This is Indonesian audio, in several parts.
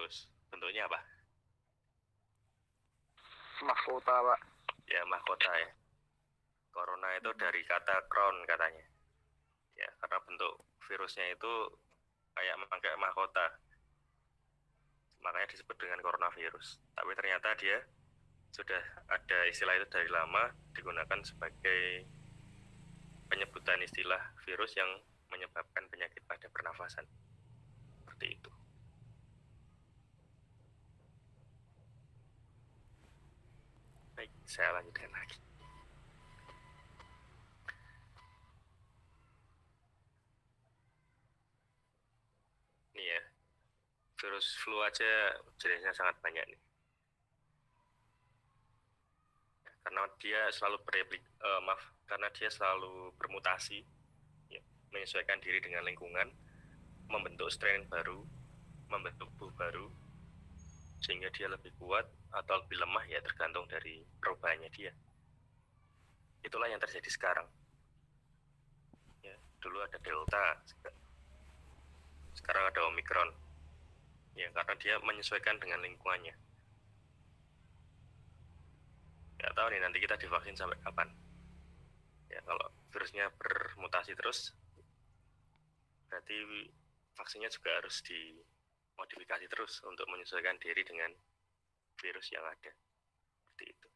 virus. Bentuknya apa? Mahkota, Pak. Ya, mahkota ya. Corona itu dari kata crown katanya. Ya, karena bentuk virusnya itu kayak pakai mahkota. Makanya disebut dengan coronavirus. Tapi ternyata dia sudah ada istilah itu dari lama, digunakan sebagai penyebutan istilah virus yang menyebabkan penyakit pada pernafasan. Seperti itu. Baik, saya lanjutkan lagi. Ini ya, virus flu aja jenisnya sangat banyak nih. Karena dia selalu karena dia selalu bermutasi, ya, menyesuaikan diri dengan lingkungan, membentuk strain baru, membentuk tubuh baru, sehingga dia lebih kuat atau lebih lemah ya tergantung dari perubahannya dia. Itulah yang terjadi sekarang. Ya, dulu ada Delta, sekarang ada Omicron. Ya, karena dia menyesuaikan dengan lingkungannya. Nggak tahu nih nanti kita divaksin sampai kapan. Ya, kalau virusnya bermutasi terus, berarti vaksinnya juga harus dimodifikasi terus untuk menyesuaikan diri dengan virus yang ada. Seperti itu.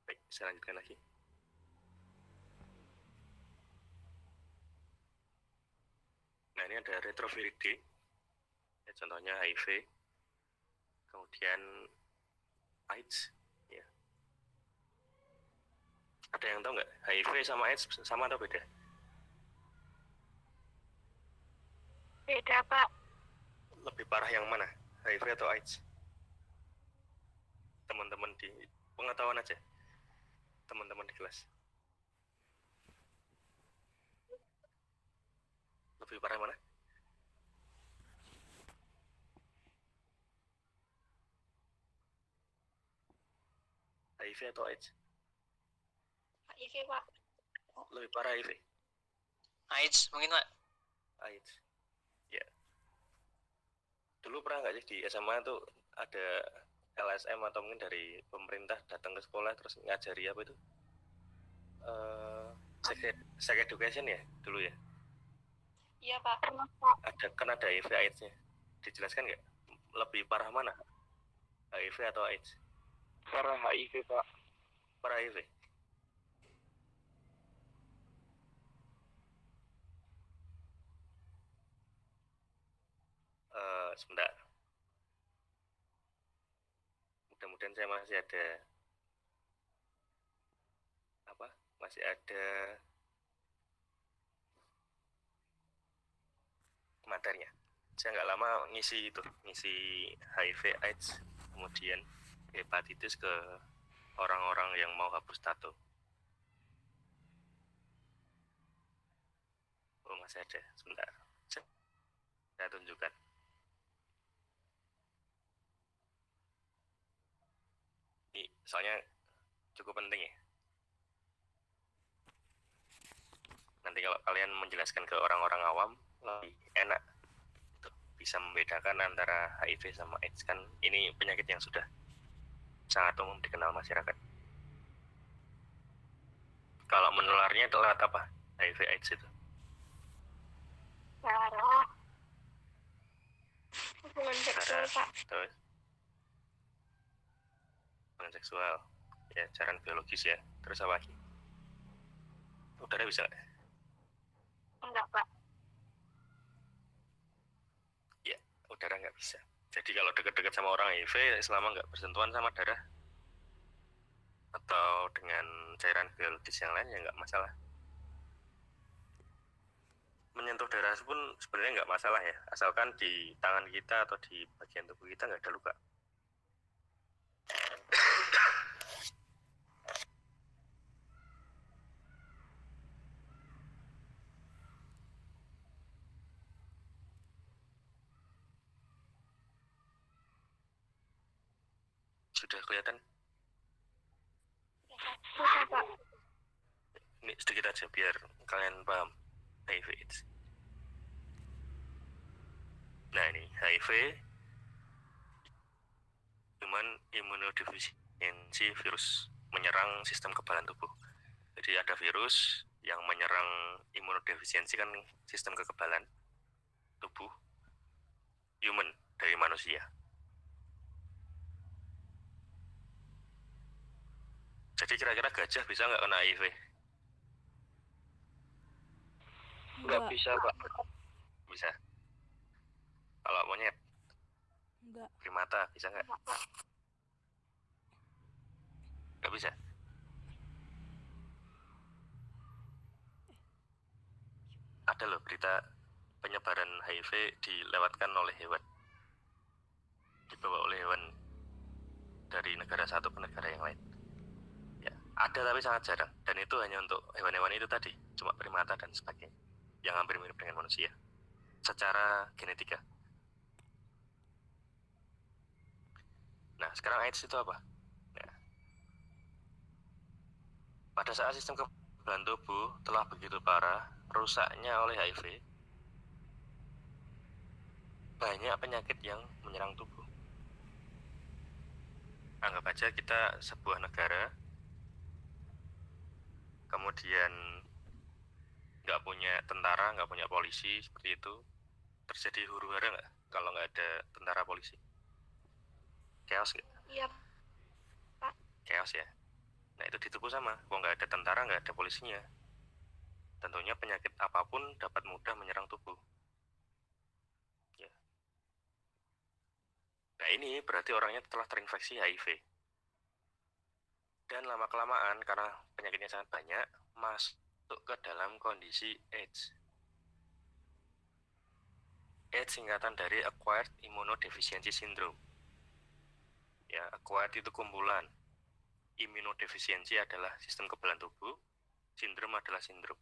Baik, saya lanjutkan lagi. Nah, ini ada retroviridae. Ya, contohnya HIV, kemudian AIDS. Ya. Ada yang tahu nggak HIV sama AIDS sama atau beda? Beda, Pak. Lebih parah yang mana? HIV atau AIDS? Teman-teman di pengetahuan aja. Teman-teman di kelas. Lebih parah mana? HIV atau AIDS? HIV, Pak. Lebih parah HIV? AIDS mungkin, Pak. AIDS. Ya. Dulu pernah nggak sih di SMA tuh ada LSM atau mungkin dari pemerintah datang ke sekolah terus ngajari apa itu? Sex education ya dulu ya? Iya, Pak. Ada HIV AIDS-nya. Dijelaskan nggak? Lebih parah mana? HIV atau AIDS? Parah HIV, Pak. Parah HIV. Sebentar. Mudah-mudahan saya masih ada materinya. Saya nggak lama ngisi HIV AIDS, kemudian hepatitis ke orang-orang yang mau hapus tato. Oh, masih ada, sebentar. Saya tunjukkan. Ini soalnya cukup penting ya. Nanti kalau kalian menjelaskan ke orang-orang awam lebih enak, bisa membedakan antara HIV sama AIDS. Kan ini penyakit yang sudah sangat umum dikenal masyarakat. Kalau menularnya itu lewat apa? HIV AIDS itu? Darah. Hubungan seksual, Pak. Terus hubungan seksual. Ya, cairan biologis ya. Terus apa lagi? Udara bisa nggak? Enggak, Pak. Ya, udara nggak bisa. Jadi kalau dekat-dekat sama orang HIV, selama nggak bersentuhan sama darah atau dengan cairan biologis yang lain ya nggak masalah. Menyentuh darah pun sebenarnya nggak masalah ya, asalkan di tangan kita atau di bagian tubuh kita nggak ada luka. Sudah kelihatan? Sudah, Pak. Ini sedikit aja biar kalian paham HIV AIDS. HIV, Human Immunodeficiency Virus, menyerang sistem kekebalan tubuh. Jadi ada virus yang menyerang imunodefisiensi, kan sistem kekebalan tubuh human, dari manusia. Jadi kira-kira gajah bisa nggak kena HIV? Nggak bisa, Pak. Bisa. Kalau monyet, Enggak. primata, bisa nggak? Enggak, Pak. Nggak bisa. Ada loh berita penyebaran HIV dilewatkan oleh hewan, dibawa oleh hewan dari negara satu ke negara yang lain. Ya, ada tapi sangat jarang, dan itu hanya untuk hewan-hewan itu tadi, cuma primata dan sebagainya, yang hampir mirip dengan manusia secara genetika. Nah, sekarang AIDS itu apa? Nah, pada saat sistem kekebalan tubuh telah begitu parah rusaknya oleh HIV, banyak penyakit yang menyerang tubuh. Anggap aja kita sebuah negara, kemudian nggak punya tentara, nggak punya polisi, seperti itu. Terjadi huru-hara nggak kalau nggak ada tentara polisi? Chaos nggak? Iya, Chaos ya. Nah, itu di tubuh sama. Kalau nggak ada tentara, nggak ada polisinya, tentunya penyakit apapun dapat mudah menyerang tubuh. Ya. Nah, ini berarti orangnya telah terinfeksi HIV. Dan lama-kelamaan, karena penyakitnya sangat banyak, masuk ke dalam kondisi AIDS. AIDS singkatan dari Acquired Immunodeficiency Syndrome. Ya, acquired itu kumpulan. Immunodefisiensi adalah sistem kekebalan tubuh, sindrom adalah sindrom.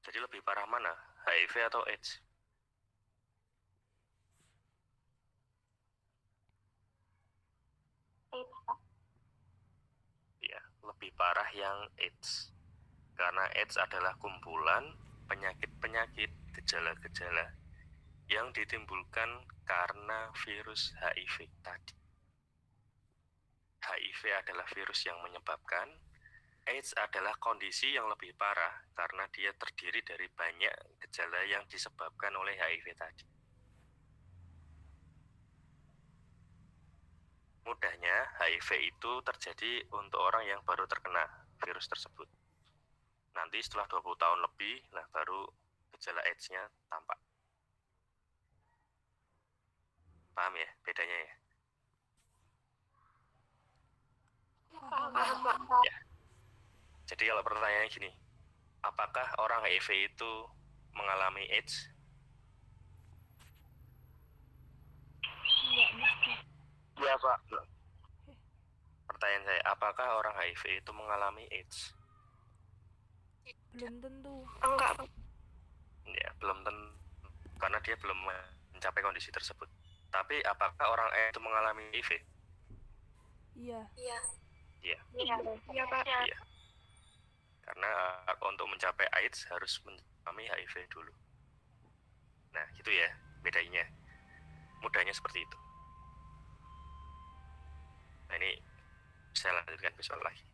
Jadi lebih parah mana, HIV atau AIDS? AIDS, Pak. Ya, lebih parah yang AIDS. Karena AIDS adalah kumpulan penyakit-penyakit, gejala-gejala yang ditimbulkan karena virus HIV tadi. HIV adalah virus yang menyebabkan, AIDS adalah kondisi yang lebih parah karena dia terdiri dari banyak gejala yang disebabkan oleh HIV tadi. Mudahnya, HIV itu terjadi untuk orang yang baru terkena virus tersebut. Nanti setelah 20 tahun lebih, nah baru gejala AIDS-nya tampak. Paham ya bedanya ya? Paham, Pak. Ya. Jadi kalau pertanyaannya gini, apakah orang HIV itu mengalami AIDS? Enggak mesti. Iya, Pak. Pertanyaan saya, apakah orang HIV itu mengalami AIDS? Belum tentu. Enggak, Pak. Ya, belum tentu, karena dia belum mencapai kondisi tersebut. Tapi apakah orang AIDS itu mengalami HIV? Iya. Iya. Iya. Iya, Pak. Iya. Karena untuk mencapai AIDS harus mengalami HIV dulu. Nah, gitu ya bedanya. Mudahnya seperti itu. Nah, ini saya lanjutkan besok lagi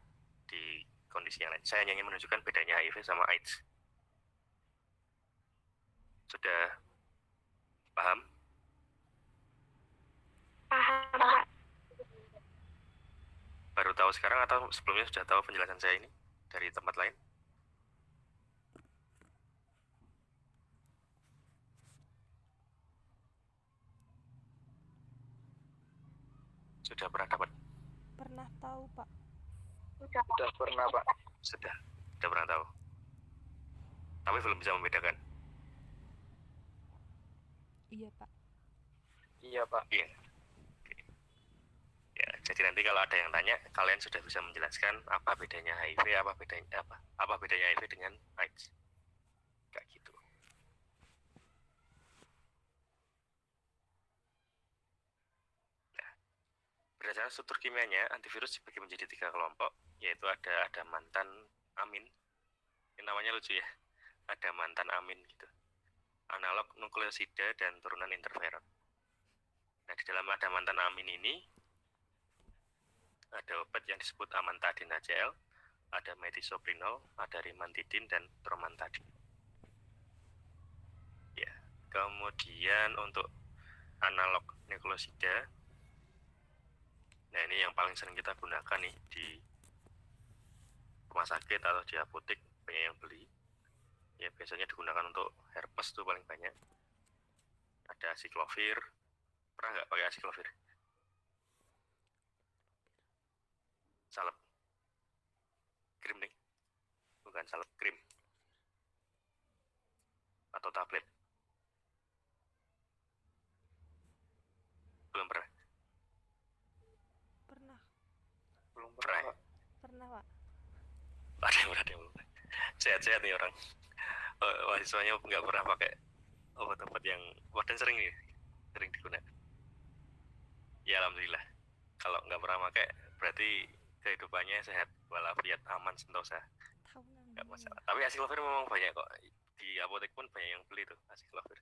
di kondisi yang lain. Saya hanya ingin menunjukkan bedanya HIV sama AIDS. Sudah paham? Paham, Pak. Baru tahu sekarang atau sebelumnya sudah tahu penjelasan saya ini dari tempat lain? Sudah pernah dapat? Pernah tahu, Pak. Udah pernah, Pak. Sudah pernah tahu. Tapi belum bisa membedakan. Iya, Pak. Iya, Pak. Iya. Oke. Ya, jadi nanti kalau ada yang tanya, kalian sudah bisa menjelaskan apa bedanya HIV, apa bedanya HIV dengan AIDS. Kayak gitu. Nah, berdasarkan struktur kimianya, antivirus dibagi menjadi 3 kelompok, yaitu ada mantan amin. Ini namanya lucu ya. Ada mantan amin gitu. analog nukleosida dan turunan interferon. Nah, di dalam ada mantan amin ini ada obat yang disebut amantadin HCl, ada metisoprinol, ada rimantidin dan tromantadin. Ya, kemudian untuk analog nukleosida, nah ini yang paling sering kita gunakan nih di rumah sakit atau di apotek, banyak yang beli. Ya, biasanya digunakan untuk herpes tuh paling banyak. Ada acyclovir. Pernah nggak pakai acyclovir? Salep. Krim nih. Bukan salep, krim. Atau tablet. Belum pernah. Pernah. Belum Pernah. pernah, Pak. Pernah, Pak. Ada yang belum. Sehat-sehat nih orang. Mahasiswanya nggak pernah pakai obat-obat yang dan sering digunakan. Ya alhamdulillah. Kalau nggak pernah pakai berarti kehidupannya sehat walafiat, aman, sentosa, Tahu nggak namanya. masalah. Tapi acyclovir memang banyak kok, di apotek pun banyak yang beli tuh acyclovir.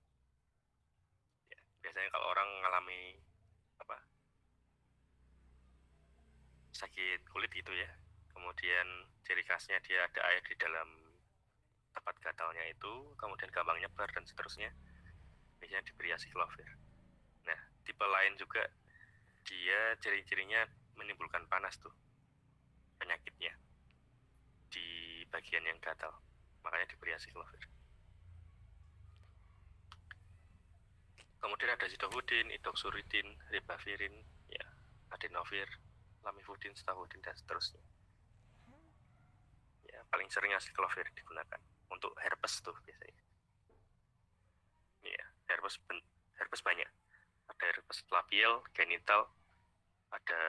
Ya, biasanya kalau orang mengalami sakit kulit gitu ya, kemudian ciri khasnya dia ada air di dalam tempat gatalnya itu, kemudian gampang nyebar dan seterusnya, biasanya diberi acyclovir. Nah, tipe lain juga dia ciri-cirinya menimbulkan panas tuh penyakitnya di bagian yang gatal, makanya diberi acyclovir. Kemudian ada sidofudin, idoxuridin, ribavirin, ya, adenovir, lamivudin, stafudin dan seterusnya. Ya, paling sering acyclovir digunakan untuk herpes tuh biasanya. Ya, herpes banyak. Ada herpes labial, genital, ada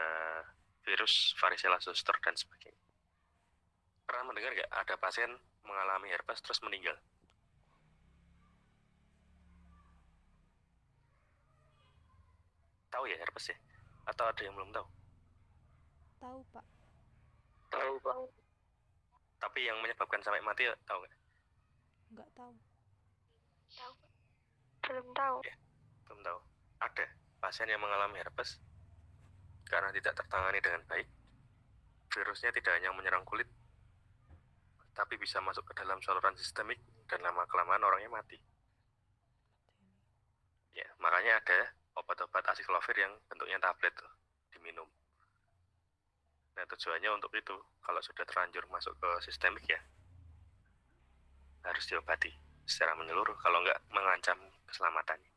virus varicella zoster dan sebagainya. Pernah mendengar nggak ada pasien mengalami herpes terus meninggal? Tahu ya herpes ya? Atau ada yang belum tahu? Tahu, Pak. Tahu, Pak. Tapi yang menyebabkan sampai mati tahu nggak? Nggak tahu. Tahu. Belum tahu. Belum tahu. Ada pasien yang mengalami herpes karena tidak tertangani dengan baik. Virusnya tidak hanya menyerang kulit, tapi bisa masuk ke dalam saluran sistemik dan lama-kelamaan orangnya mati. Ya, makanya ada obat-obat acyclovir yang bentuknya tablet tuh, diminum. Nah, tujuannya untuk itu, kalau sudah terlanjur masuk ke sistemik ya, harus diobati secara menyeluruh, kalau nggak mengancam keselamatannya.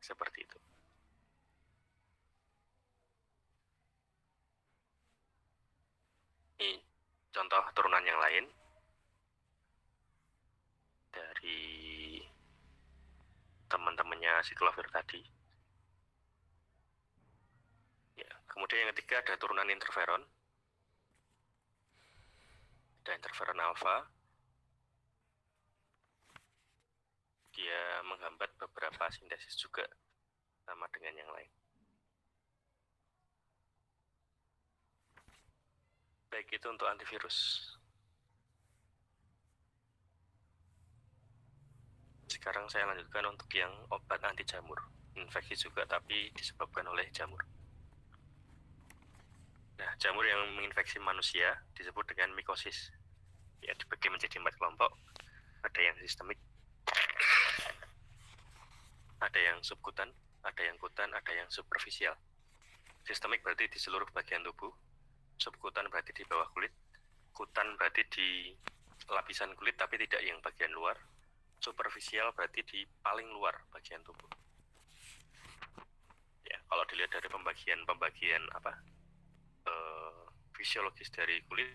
Seperti itu. Ini contoh turunan yang lain dari teman-temannya acyclovir tadi. Ya, kemudian yang ketiga ada turunan interferon. Ada interferon alfa. Dia menghambat beberapa sintesis juga sama dengan yang lain. Baik itu untuk antivirus. Sekarang saya lanjutkan untuk yang obat anti jamur. Infeksi juga tapi disebabkan oleh jamur. Nah, jamur yang menginfeksi manusia disebut dengan mikosis. Ya, dibagi menjadi 4 kelompok. Ada yang sistemik, ada yang subkutan, ada yang kutan, ada yang superficial. Sistemik berarti di seluruh bagian tubuh, subkutan berarti di bawah kulit, kutan berarti di lapisan kulit tapi tidak yang bagian luar, superficial berarti di paling luar bagian tubuh. Ya, kalau dilihat dari pembagian fisiologis dari kulit,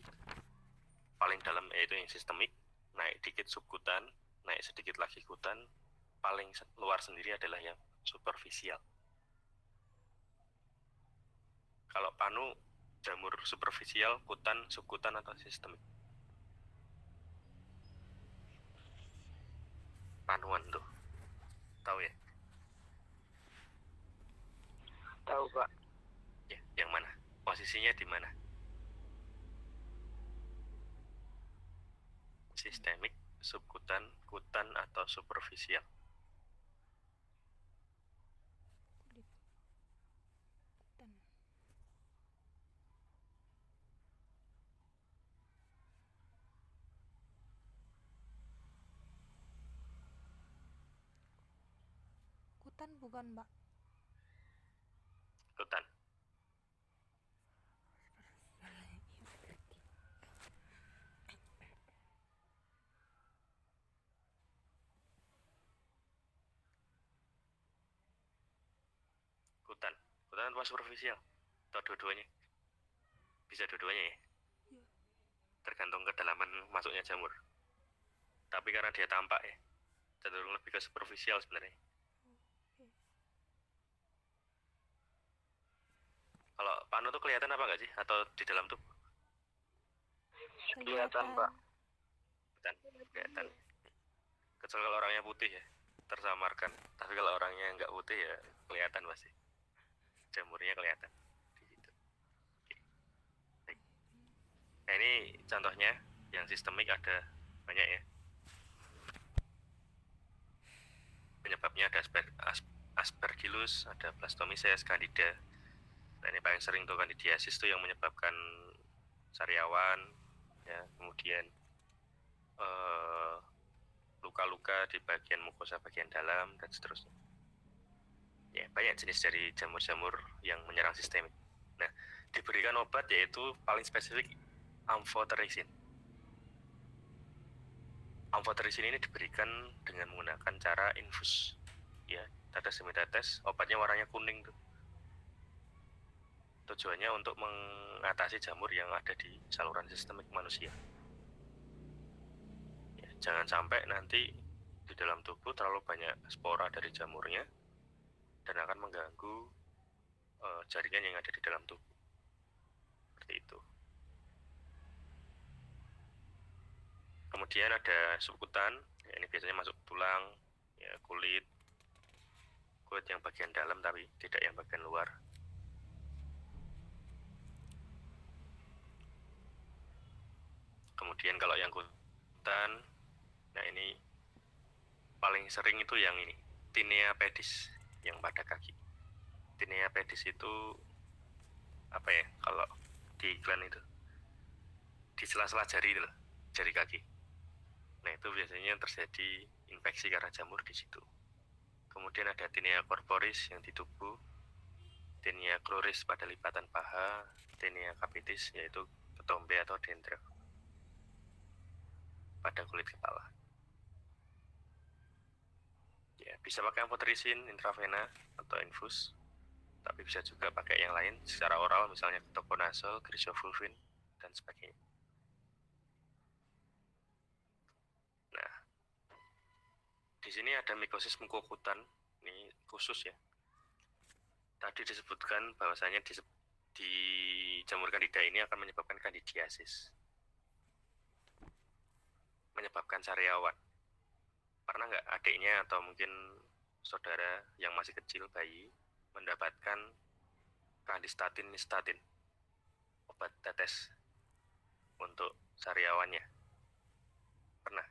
paling dalam yaitu yang sistemik, naik dikit subkutan, naik sedikit lagi kutan, paling luar sendiri adalah yang superficial. Kalau panu, jamur superficial, kutan, subkutan atau sistemik? Panuan tuh, tahu ya? Tahu, Pak. Ya, yang mana? Posisinya di mana? Sistemik, subkutan, kutan, atau superficial. Kulit. Kutan. Kutan bukan, Mbak. Kutan. Kutan. Kutan atau superficial? Atau dua-duanya? Bisa dua-duanya ya? Iya. Tergantung kedalaman masuknya jamur. Tapi karena dia tampak ya, cenderung lebih ke superficial sebenarnya. Oke. Kalau panu tuh kelihatan apa nggak sih? Atau di dalam tubuh? Kelihatan, Pak. Kelihatan. Kecuali kalau orangnya putih ya, tersamarkan. Tapi kalau orangnya nggak putih ya kelihatan pasti. Jamurnya kelihatan di situ. Oke. Baik. Nah ini contohnya yang sistemik ada banyak ya. Penyebabnya ada Aspergillus, ada Blastomyces, Candida. Nah ini paling sering tuh Candidiasis tuh yang menyebabkan sariawan, ya kemudian luka-luka di bagian mukosa bagian dalam dan seterusnya. Ya banyak jenis dari jamur-jamur yang menyerang sistemik. Nah diberikan obat yaitu paling spesifik amphotericin. Amphotericin ini diberikan dengan menggunakan cara infus, ya tetes demi tetes, obatnya warnanya kuning tuh. Tujuannya untuk mengatasi jamur yang ada di saluran sistemik manusia. Ya, jangan sampai nanti di dalam tubuh terlalu banyak spora dari jamurnya dan akan mengganggu jaringan yang ada di dalam tubuh. Seperti itu. Kemudian ada subkutan, ya, ini biasanya masuk tulang, ya, kulit yang bagian dalam tapi tidak yang bagian luar. Kemudian kalau yang kutan, nah ini paling sering itu yang ini, Tinea pedis yang pada kaki. Tinea pedis itu apa ya? Kalau di iklan itu di sela-sela jari itu loh, jari kaki. Nah itu biasanya terjadi infeksi karena jamur di situ. Kemudian ada Tinea corporis yang di tubuh, Tinea cruris pada lipatan paha, Tinea capitis yaitu ketombe atau dendra pada kulit kepala. Ya, bisa pakai amphotericin intravena atau infus, tapi bisa juga pakai yang lain secara oral, misalnya ketoconazole, crisofulvin, dan sebagainya. Nah, di sini ada mikosis mukokutan, ini khusus ya. Tadi disebutkan bahwasanya di jamur Candida ini akan menyebabkan candidiasis, menyebabkan sariawan. Pernah nggak adiknya atau mungkin saudara yang masih kecil, bayi, mendapatkan candistatin nistatin, obat tetes untuk sariawannya? Pernah?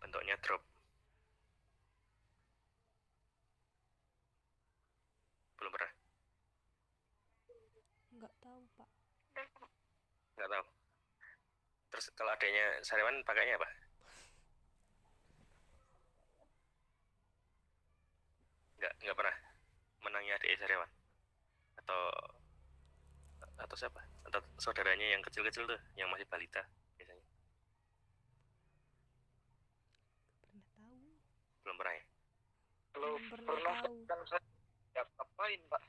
Bentuknya drop. Belum pernah? Nggak tahu, Pak. Nggak tahu. Terus kalau adanya sariawan pakainya apa? Nggak pernah menangi adik sariawan? Atau siapa? Atau saudaranya yang kecil-kecil tuh, yang masih balita biasanya? Pernah tahu. Belum pernah ya? Kalau Belum pernah pernah tahu. kan saya nggak apain, Pak.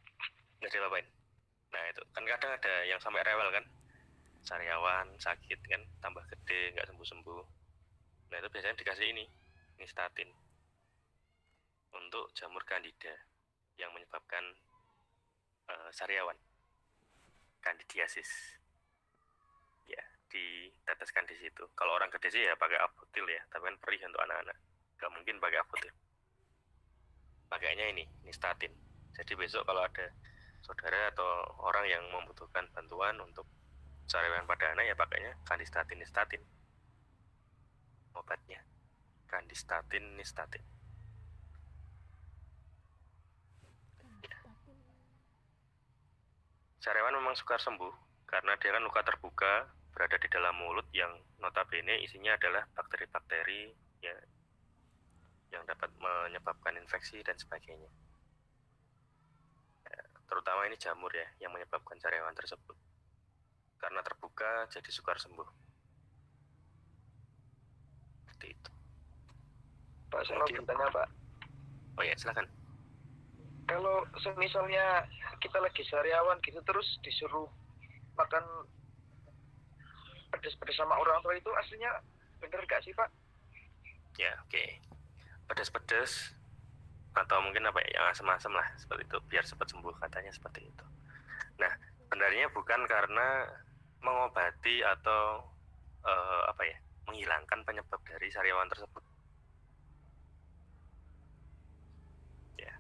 Nggak diapa-apain. Nah itu kan kadang ada yang sampai rewel kan, sariawan sakit kan, tambah gede nggak sembuh-sembuh. Nah itu biasanya dikasih ini nistatin untuk jamur Candida yang menyebabkan sariawan, candidiasis. Ya diteteskan di situ. Kalau orang gede sih ya pakai apotil ya, tapi kan perih untuk anak-anak, nggak mungkin pakai apotil. Pakainya ini nistatin. Jadi besok kalau ada saudara atau orang yang membutuhkan bantuan untuk sariawan pada anak ya pakainya kandistatin nistatin. Obatnya kandistatin nistatin. Kandistatin. Sariawan memang sukar sembuh karena dia kan luka terbuka berada di dalam mulut yang notabene isinya adalah bakteri-bakteri ya yang dapat menyebabkan infeksi dan sebagainya. Ya, terutama ini jamur ya yang menyebabkan sariawan tersebut. Karena terbuka jadi sukar sembuh. Seperti itu. Pak, saya mau bertanya, Pak. Oh ya, silakan. Kalau misalnya kita lagi sariawan gitu terus disuruh makan pedas-pedas sama orang tua itu aslinya bener gak sih, Pak? Ya, oke. Pedas-pedas atau mungkin apa ya, yang asam-asam lah seperti itu biar cepat sembuh katanya seperti itu. Nah, sebenarnya bukan karena mengobati atau apa ya, menghilangkan penyebab dari sariawan tersebut. Ya.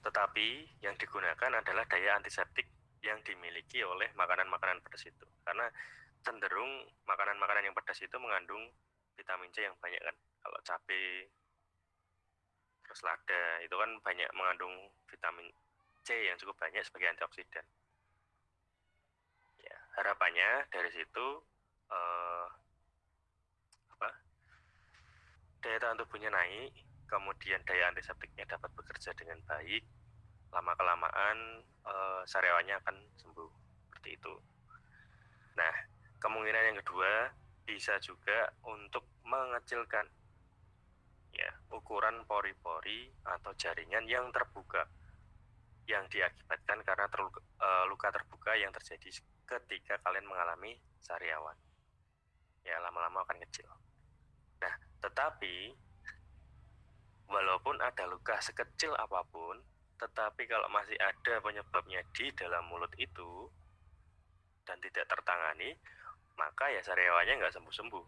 Tetapi yang digunakan adalah daya antiseptik yang dimiliki oleh makanan-makanan pedas itu. Karena cenderung makanan-makanan yang pedas itu mengandung vitamin C yang banyak kan. Kalau cabai, terus lada, itu kan banyak mengandung vitamin C yang cukup banyak sebagai antioksidan. Ya, harapannya dari situ daya tahan tubuhnya naik, kemudian daya antiseptiknya dapat bekerja dengan baik, lama-kelamaan sariawannya akan sembuh seperti itu. Nah, kemungkinan yang kedua bisa juga untuk mengecilkan ya ukuran pori-pori atau jaringan yang terbuka yang diakibatkan karena luka terbuka yang terjadi ketika kalian mengalami sariawan. Ya, lama-lama akan kecil. Nah, tetapi walaupun ada luka sekecil apapun, tetapi kalau masih ada penyebabnya di dalam mulut itu dan tidak tertangani, maka ya sariawannya nggak sembuh-sembuh.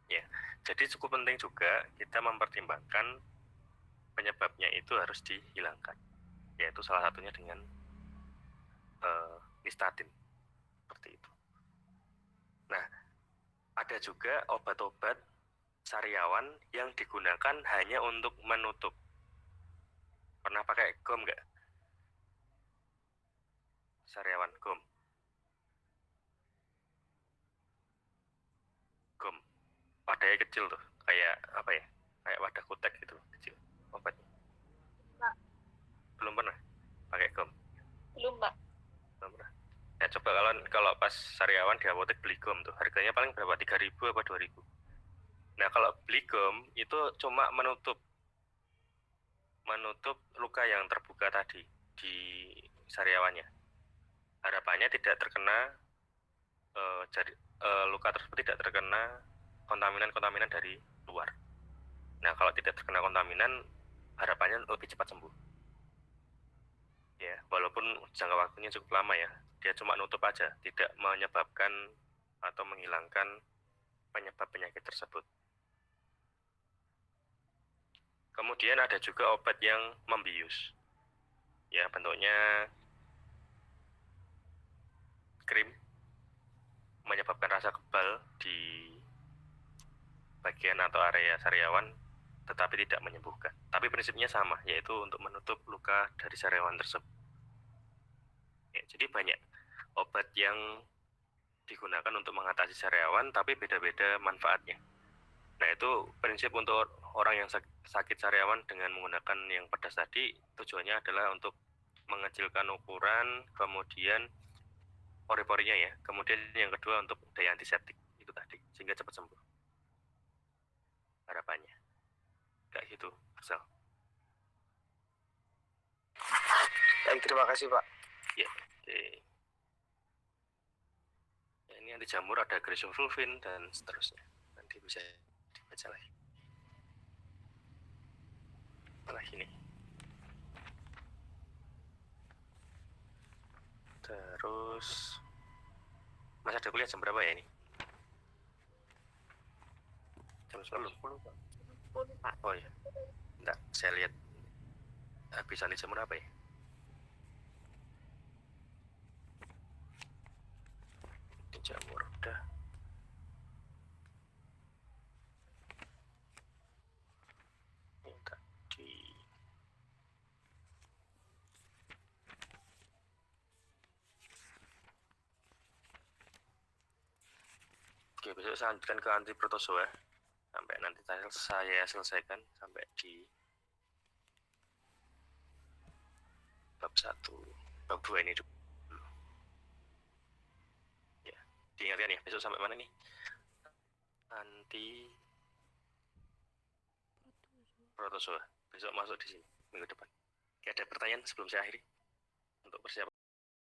Ya, jadi cukup penting juga kita mempertimbangkan penyebabnya itu harus dihilangkan, yaitu salah satunya dengan nistatin, seperti itu. Nah, ada juga obat-obat sariawan yang digunakan hanya untuk menutup. Pernah pakai gum nggak? Sariawan gum. Gum. Wadahnya kecil tuh, kayak apa ya? Kayak wadah kutek gitu, kecil obatnya. Pak. Belum pernah pakai gum? Belum, Mbak. Belum pernah. Ya coba kalau pas sariawan di apotek beli gum tuh, harganya paling berapa? 3.000 apa 2.000? Nah, kalau beli gum itu cuma menutup luka yang terbuka tadi di sariawannya. Harapannya tidak terkena luka tersebut tidak terkena kontaminan dari luar. Nah, kalau tidak terkena kontaminan, harapannya lebih cepat sembuh. Ya, walaupun jangka waktunya cukup lama ya, dia cuma nutup aja, tidak menyebabkan atau menghilangkan penyebab penyakit tersebut. Kemudian ada juga obat yang membius. Ya, bentuknya krim, menyebabkan rasa kebal di bagian atau area sariawan, tetapi tidak menyembuhkan. Tapi prinsipnya sama, yaitu untuk menutup luka dari sariawan tersebut. Ya, jadi banyak obat yang digunakan untuk mengatasi sariawan, tapi beda-beda manfaatnya. Nah, itu prinsip untuk orang yang sakit sariawan dengan menggunakan yang pedas tadi, tujuannya adalah untuk mengecilkan ukuran, kemudian pori-porinya ya, kemudian yang kedua untuk daya antiseptik itu tadi, sehingga cepat sembuh. Harapannya. Kayak gitu, Sal. Baik, terima kasih, Pak. Ya, oke. Ya, ini anti jamur ada griseofulvin dan seterusnya. Nanti bisa dibaca lagi. Malah ini. Terus Mas ada kuliah jam berapa ya ini? Jam 10, Pak. 10, Pak. Oh iya. Bentar, saya lihat habis anti jamur apa ya? besok saya lanjutkan ke anti protozoa sampai nanti saya selesaikan sampai di bab 1, bab 2 ini dulu. Ya, diingatkan ya, besok sampai mana nih? Anti protozoa. Besok masuk di sini minggu depan. Oke, ada pertanyaan sebelum saya akhiri untuk persiapan